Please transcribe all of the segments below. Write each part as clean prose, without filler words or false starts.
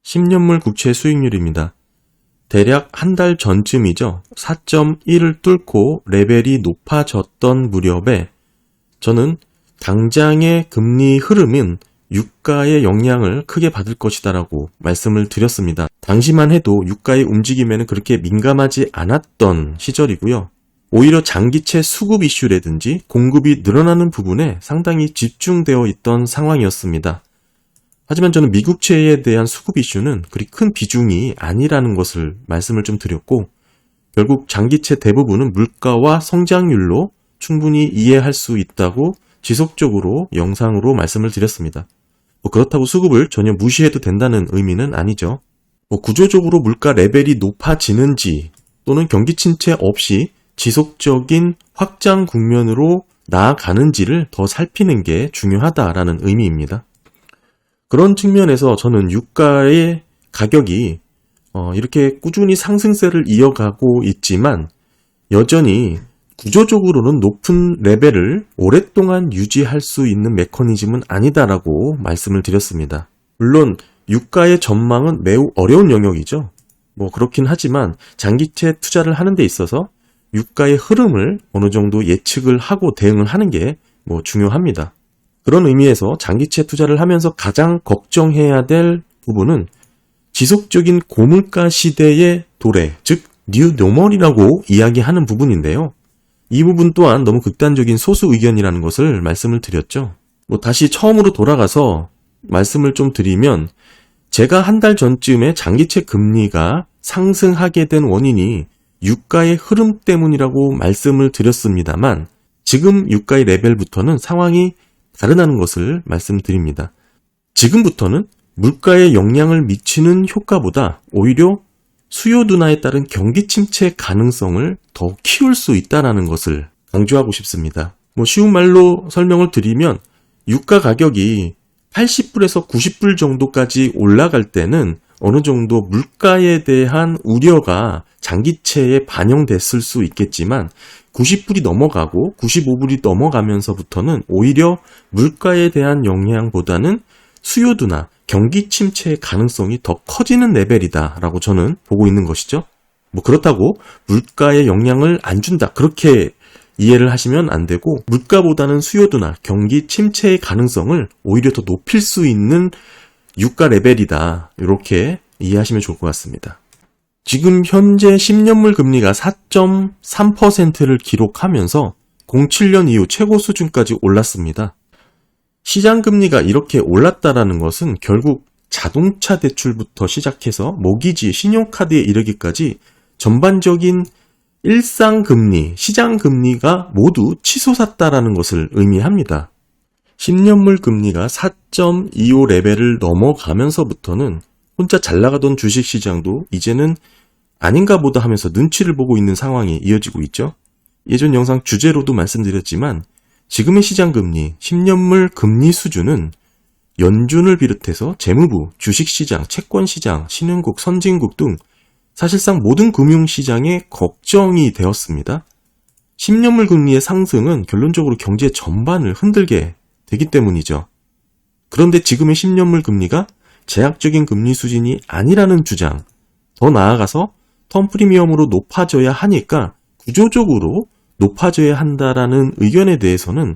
10년물 국채 수익률입니다. 대략 한 달 전쯤이죠. 4.1을 뚫고 레벨이 높아졌던 무렵에 저는 당장의 금리 흐름은 유가의 영향을 크게 받을 것이다 라고 말씀을 드렸습니다. 당시만 해도 유가의 움직임에는 그렇게 민감하지 않았던 시절이고요. 오히려 장기채 수급 이슈라든지 공급이 늘어나는 부분에 상당히 집중되어 있던 상황이었습니다. 하지만 저는 미국채에 대한 수급 이슈는 그리 큰 비중이 아니라는 것을 말씀을 좀 드렸고, 결국 장기채 대부분은 물가와 성장률로 충분히 이해할 수 있다고 지속적으로 영상으로 말씀을 드렸습니다. 그렇다고 수급을 전혀 무시해도 된다는 의미는 아니죠. 구조적으로 물가 레벨이 높아지는지 또는 경기 침체 없이 지속적인 확장 국면으로 나아가는지를 더 살피는 게 중요하다라는 의미입니다. 그런 측면에서 저는 유가의 가격이 이렇게 꾸준히 상승세를 이어가고 있지만 여전히 구조적으로는 높은 레벨을 오랫동안 유지할 수 있는 메커니즘은 아니다라고 말씀을 드렸습니다. 물론 유가의 전망은 매우 어려운 영역이죠. 그렇긴 하지만 장기채 투자를 하는 데 있어서 유가의 흐름을 어느 정도 예측을 하고 대응을 하는 게 중요합니다. 그런 의미에서 장기채 투자를 하면서 가장 걱정해야 될 부분은 지속적인 고물가 시대의 도래, 즉 뉴 노멀이라고 이야기하는 부분인데요. 이 부분 또한 너무 극단적인 소수 의견이라는 것을 말씀을 드렸죠. 다시 처음으로 돌아가서 말씀을 좀 드리면, 제가 한 달 전쯤에 장기채 금리가 상승하게 된 원인이 유가의 흐름 때문이라고 말씀을 드렸습니다만, 지금 유가의 레벨부터는 상황이 다르다는 것을 말씀드립니다. 지금부터는 물가에 영향을 미치는 효과보다 오히려 수요 둔화에 따른 경기 침체 가능성을 더 키울 수 있다는 것을 강조하고 싶습니다. 쉬운 말로 설명을 드리면, 유가 가격이 80불에서 90불 정도까지 올라갈 때는 어느 정도 물가에 대한 우려가 장기채에 반영됐을 수 있겠지만, 90불이 넘어가고 95불이 넘어가면서부터는 오히려 물가에 대한 영향보다는 수요 둔화, 경기 침체의 가능성이 더 커지는 레벨이다라고 저는 보고 있는 것이죠. 그렇다고 물가에 영향을 안 준다, 그렇게 이해를 하시면 안 되고, 물가보다는 수요 둔화, 경기 침체의 가능성을 오히려 더 높일 수 있는 유가 레벨이다, 이렇게 이해하시면 좋을 것 같습니다. 지금 현재 10년물 금리가 4.3%를 기록하면서 07년 이후 최고 수준까지 올랐습니다. 시장 금리가 이렇게 올랐다라는 것은 결국 자동차 대출부터 시작해서 모기지, 신용카드에 이르기까지 전반적인 일상 금리, 시장 금리가 모두 치솟았다라는 것을 의미합니다. 10년물 금리가 4.25 레벨을 넘어가면서부터는 혼자 잘 나가던 주식시장도 이제는 아닌가 보다 하면서 눈치를 보고 있는 상황이 이어지고 있죠. 예전 영상 주제로도 말씀드렸지만 지금의 시장금리, 10년물 금리 수준은 연준을 비롯해서 재무부, 주식시장, 채권시장, 신흥국, 선진국 등 사실상 모든 금융시장에 걱정이 되었습니다. 10년물 금리의 상승은 결론적으로 경제 전반을 흔들게 되기 때문이죠. 그런데 지금의 10년물 금리가 제약적인 금리 수준이 아니라는 주장, 더 나아가서 텀 프리미엄으로 높아져야 하니까 구조적으로 높아져야 한다라는 의견에 대해서는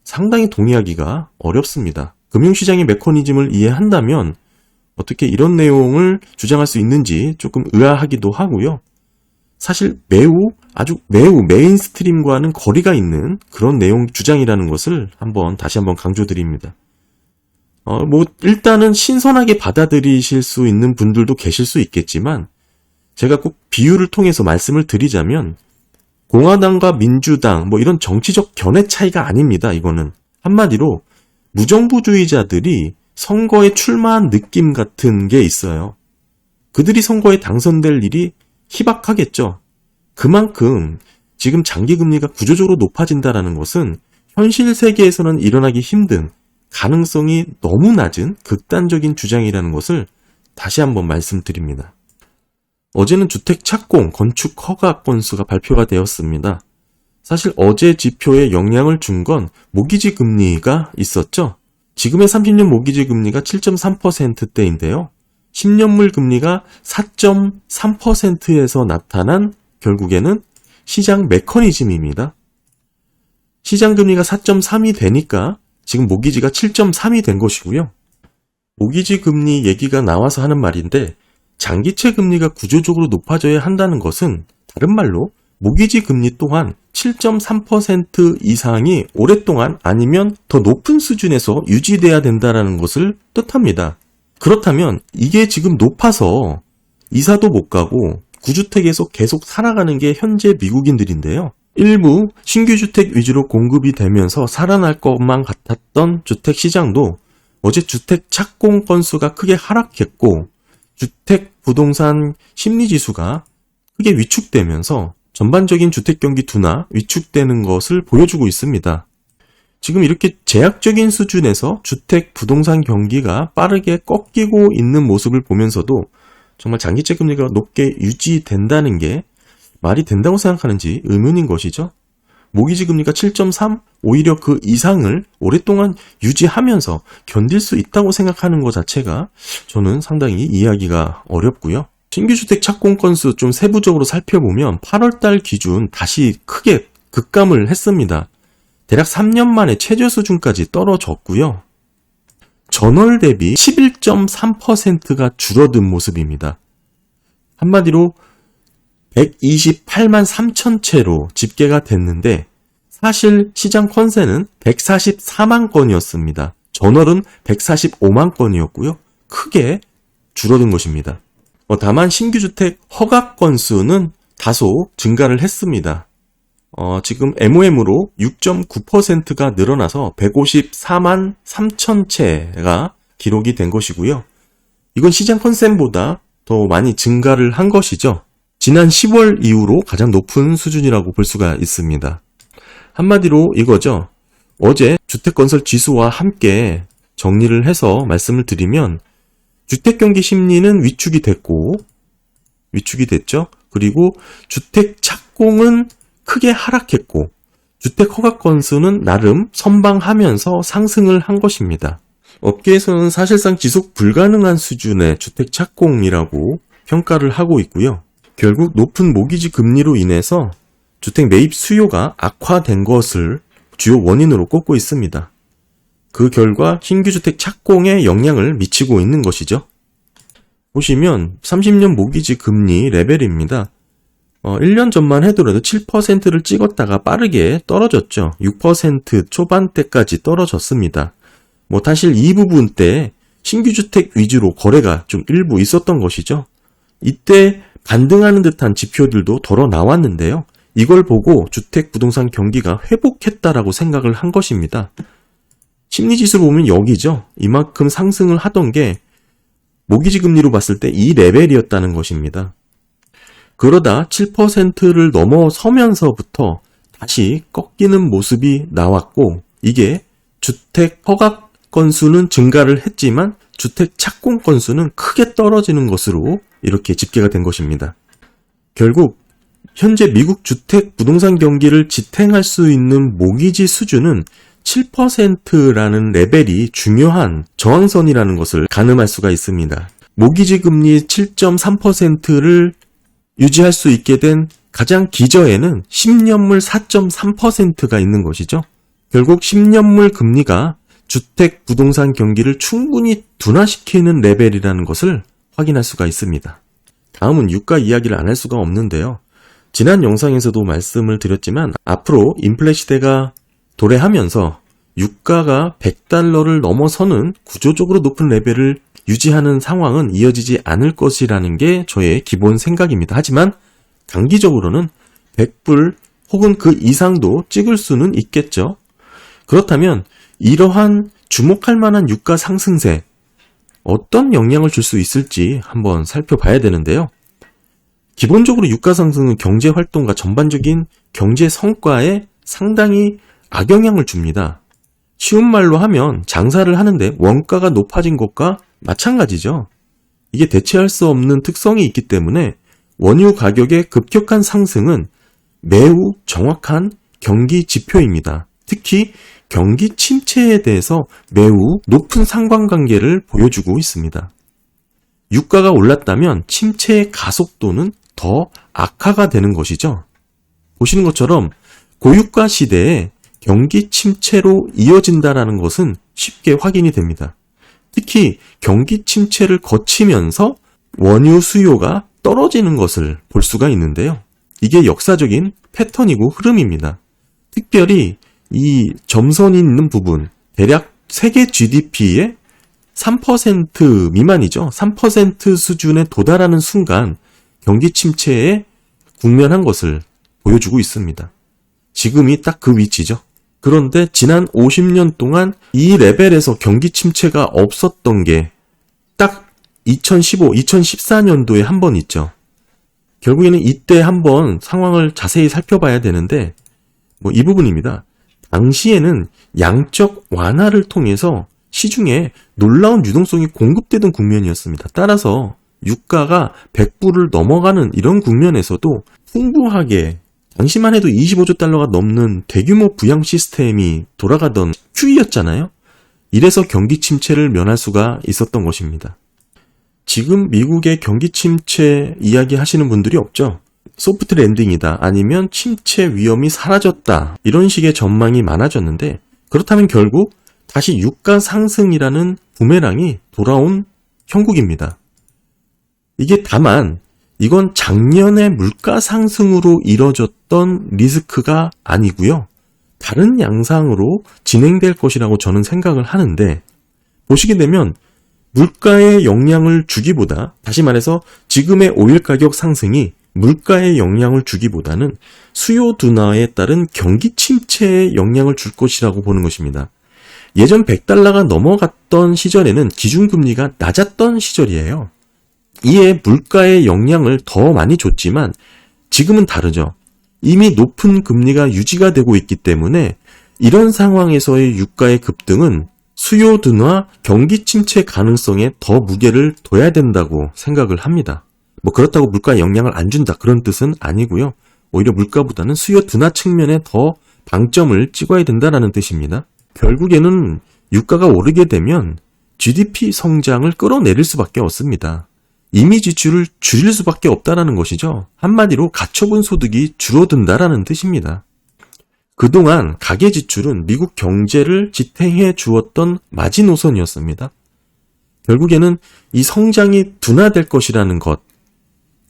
상당히 동의하기가 어렵습니다. 금융시장의 메커니즘을 이해한다면 어떻게 이런 내용을 주장할 수 있는지 조금 의아하기도 하고요. 사실 아주 매우 메인스트림과는 거리가 있는 그런 내용 주장이라는 것을 다시 한번 강조드립니다. 일단은 신선하게 받아들이실 수 있는 분들도 계실 수 있겠지만, 제가 꼭 비유를 통해서 말씀을 드리자면, 공화당과 민주당, 이런 정치적 견해 차이가 아닙니다, 이거는. 한마디로, 무정부주의자들이 선거에 출마한 느낌 같은 게 있어요. 그들이 선거에 당선될 일이 희박하겠죠. 그만큼 지금 장기금리가 구조적으로 높아진다는 것은 현실 세계에서는 일어나기 힘든, 가능성이 너무 낮은 극단적인 주장이라는 것을 다시 한번 말씀드립니다. 어제는 주택 착공, 건축 허가 건수가 발표가 되었습니다. 사실 어제 지표에 영향을 준 건 모기지 금리가 있었죠. 지금의 30년 모기지 금리가 7.3%대인데요. 10년물 금리가 4.3%에서 나타난 결국에는 시장 메커니즘입니다. 시장 금리가 4.3이 되니까 지금 모기지가 7.3이 된 것이고요. 모기지 금리 얘기가 나와서 하는 말인데 장기채 금리가 구조적으로 높아져야 한다는 것은 다른 말로 모기지 금리 또한 7.3% 이상이 오랫동안 아니면 더 높은 수준에서 유지돼야 된다는 것을 뜻합니다. 그렇다면 이게 지금 높아서 이사도 못 가고 구주택에서 계속 살아가는 게 현재 미국인들인데요. 일부 신규 주택 위주로 공급이 되면서 살아날 것만 같았던 주택 시장도 어제 주택 착공 건수가 크게 하락했고 주택 부동산 심리지수가 크게 위축되면서 전반적인 주택 경기 둔화, 위축되는 것을 보여주고 있습니다. 지금 이렇게 제약적인 수준에서 주택 부동산 경기가 빠르게 꺾이고 있는 모습을 보면서도 정말 장기채 금리가 높게 유지된다는 게 말이 된다고 생각하는지 의문인 것이죠. 모기지 금리가 7.3, 오히려 그 이상을 오랫동안 유지하면서 견딜 수 있다고 생각하는 것 자체가 저는 상당히 이해하기가 어렵고요. 신규 주택 착공 건수 좀 세부적으로 살펴보면 8월달 기준 다시 크게 급감을 했습니다. 대략 3년 만에 최저 수준까지 떨어졌고요. 전월 대비 11.3%가 줄어든 모습입니다. 한마디로 128만 3천 채로 집계가 됐는데 사실 시장 컨센은 144만 건이었습니다. 전월은 145만 건이었고요. 크게 줄어든 것입니다. 다만 신규 주택 허가 건수는 다소 증가를 했습니다. 지금 MOM으로 6.9%가 늘어나서 154만 3천 채가 기록이 된 것이고요. 이건 시장 컨센보다 더 많이 증가를 한 것이죠. 지난 10월 이후로 가장 높은 수준이라고 볼 수가 있습니다. 한마디로 이거죠. 어제 주택건설 지수와 함께 정리를 해서 말씀을 드리면 주택경기 심리는 위축이 됐죠. 그리고 주택 착공은 크게 하락했고 주택 허가 건수는 나름 선방하면서 상승을 한 것입니다. 업계에서는 사실상 지속 불가능한 수준의 주택 착공이라고 평가를 하고 있고요. 결국 높은 모기지 금리로 인해서 주택 매입 수요가 악화된 것을 주요 원인으로 꼽고 있습니다. 그 결과 신규 주택 착공에 영향을 미치고 있는 것이죠. 보시면 30년 모기지 금리 레벨입니다. 1년 전만 해더라도 7%를 찍었다가 빠르게 떨어졌죠. 6% 초반대까지 떨어졌습니다. 사실 이 부분 때 신규 주택 위주로 거래가 좀 일부 있었던 것이죠. 이때 반등하는 듯한 지표들도 덜어 나왔는데요. 이걸 보고 주택 부동산 경기가 회복했다라고 생각을 한 것입니다. 심리지수로 보면 여기죠. 이만큼 상승을 하던 게 모기지 금리로 봤을 때 이 레벨이었다는 것입니다. 그러다 7%를 넘어서면서부터 다시 꺾이는 모습이 나왔고 이게 주택 허가 건수는 증가를 했지만 주택 착공 건수는 크게 떨어지는 것으로 이렇게 집계가 된 것입니다. 결국 현재 미국 주택 부동산 경기를 지탱할 수 있는 모기지 수준은 7%라는 레벨이 중요한 저항선이라는 것을 가늠할 수가 있습니다. 모기지 금리 7.3%를 유지할 수 있게 된 가장 기저에는 10년물 4.3%가 있는 것이죠. 결국 10년물 금리가 주택 부동산 경기를 충분히 둔화시키는 레벨이라는 것을 확인할 수가 있습니다. 다음은 유가 이야기를 안 할 수가 없는데요. 지난 영상에서도 말씀을 드렸지만 앞으로 인플레 시대가 도래하면서 유가가 100달러를 넘어서는 구조적으로 높은 레벨을 유지하는 상황은 이어지지 않을 것이라는 게 저의 기본 생각입니다. 하지만 단기적으로는 100불 혹은 그 이상도 찍을 수는 있겠죠. 그렇다면 이러한 주목할 만한 유가 상승세 어떤 영향을 줄 수 있을지 한번 살펴봐야 되는데요. 기본적으로 유가 상승은 경제 활동과 전반적인 경제 성과에 상당히 악영향을 줍니다. 쉬운 말로 하면 장사를 하는데 원가가 높아진 것과 마찬가지죠. 이게 대체할 수 없는 특성이 있기 때문에 원유 가격의 급격한 상승은 매우 정확한 경기 지표입니다. 특히 경기 침체에 대해서 매우 높은 상관관계를 보여주고 있습니다. 유가가 올랐다면 침체의 가속도는 더 악화가 되는 것이죠. 보시는 것처럼 고유가 시대에 경기 침체로 이어진다는 것은 쉽게 확인이 됩니다. 특히 경기 침체를 거치면서 원유 수요가 떨어지는 것을 볼 수가 있는데요. 이게 역사적인 패턴이고 흐름입니다. 특별히 이 점선이 있는 부분, 대략 세계 GDP의 3% 미만이죠. 3% 수준에 도달하는 순간 경기 침체에 국면한 것을 보여주고 있습니다. 지금이 딱 그 위치죠. 그런데 지난 50년 동안 이 레벨에서 경기 침체가 없었던 게 딱 2015, 2014년도에 한 번 있죠. 결국에는 이때 한번 상황을 자세히 살펴봐야 되는데 이 부분입니다. 당시에는 양적 완화를 통해서 시중에 놀라운 유동성이 공급되던 국면이었습니다. 따라서 유가가 100불을 넘어가는 이런 국면에서도 풍부하게 당시만 해도 25조 달러가 넘는 대규모 부양 시스템이 돌아가던 추이였잖아요. 이래서 경기 침체를 면할 수가 있었던 것입니다. 지금 미국의 경기 침체 이야기 하시는 분들이 없죠. 소프트 랜딩이다, 아니면 침체 위험이 사라졌다, 이런 식의 전망이 많아졌는데, 그렇다면 결국 다시 유가 상승이라는 부메랑이 돌아온 형국입니다. 이게 다만 이건 작년의 물가 상승으로 이뤄졌던 리스크가 아니고요. 다른 양상으로 진행될 것이라고 저는 생각을 하는데, 보시게 되면 물가의 영향을 주기보다, 다시 말해서 지금의 오일 가격 상승이 물가에 영향을 주기보다는 수요 둔화에 따른 경기 침체에 영향을 줄 것이라고 보는 것입니다. 예전 100달러가 넘어갔던 시절에는 기준금리가 낮았던 시절이에요. 이에 물가에 영향을 더 많이 줬지만 지금은 다르죠. 이미 높은 금리가 유지가 되고 있기 때문에 이런 상황에서의 유가의 급등은 수요 둔화, 경기 침체 가능성에 더 무게를 둬야 된다고 생각을 합니다. 그렇다고 물가에 영향을 안 준다, 그런 뜻은 아니고요. 오히려 물가보다는 수요 둔화 측면에 더 방점을 찍어야 된다는 뜻입니다. 결국에는 유가가 오르게 되면 GDP 성장을 끌어내릴 수밖에 없습니다. 임의 지출을 줄일 수밖에 없다는 것이죠. 한마디로 가처분 소득이 줄어든다는 뜻입니다. 그동안 가계 지출은 미국 경제를 지탱해 주었던 마지노선이었습니다. 결국에는 이 성장이 둔화될 것이라는 것,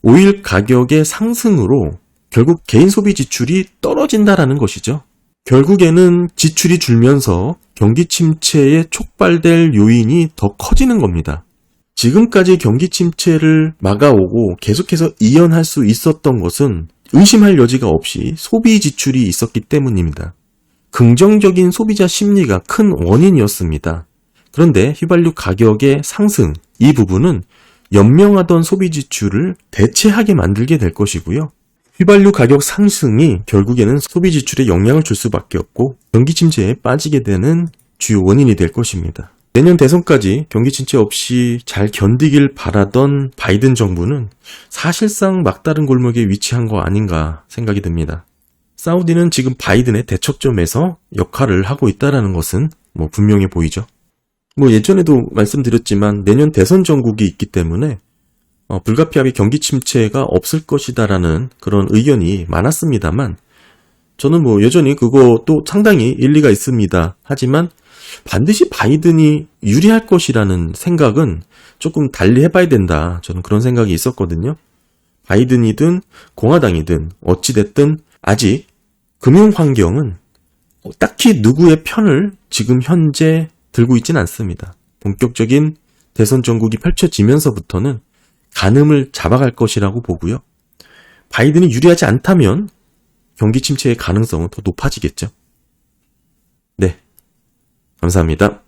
오일 가격의 상승으로 결국 개인 소비 지출이 떨어진다는 것이죠. 결국에는 지출이 줄면서 경기 침체에 촉발될 요인이 더 커지는 겁니다. 지금까지 경기 침체를 막아오고 계속해서 이연할 수 있었던 것은 의심할 여지가 없이 소비 지출이 있었기 때문입니다. 긍정적인 소비자 심리가 큰 원인이었습니다. 그런데 휘발유 가격의 상승, 이 부분은 연명하던 소비 지출을 대체하게 만들게 될 것이고요. 휘발유 가격 상승이 결국에는 소비 지출에 영향을 줄 수밖에 없고 경기 침체에 빠지게 되는 주요 원인이 될 것입니다. 내년 대선까지 경기 침체 없이 잘 견디길 바라던 바이든 정부는 사실상 막다른 골목에 위치한 거 아닌가 생각이 듭니다. 사우디는 지금 바이든의 대척점에서 역할을 하고 있다는 것은 분명해 보이죠. 예전에도 말씀드렸지만 내년 대선 전국이 있기 때문에 불가피하게 경기 침체가 없을 것이다라는 그런 의견이 많았습니다만, 저는 여전히 그것도 상당히 일리가 있습니다. 하지만 반드시 바이든이 유리할 것이라는 생각은 조금 달리 해봐야 된다, 저는 그런 생각이 있었거든요. 바이든이든 공화당이든 어찌됐든 아직 금융 환경은 딱히 누구의 편을 지금 현재 들고 있진 않습니다. 본격적인 대선 전국이 펼쳐지면서부터는 가늠을 잡아갈 것이라고 보고요. 바이든이 유리하지 않다면 경기 침체의 가능성은 더 높아지겠죠. 네, 감사합니다.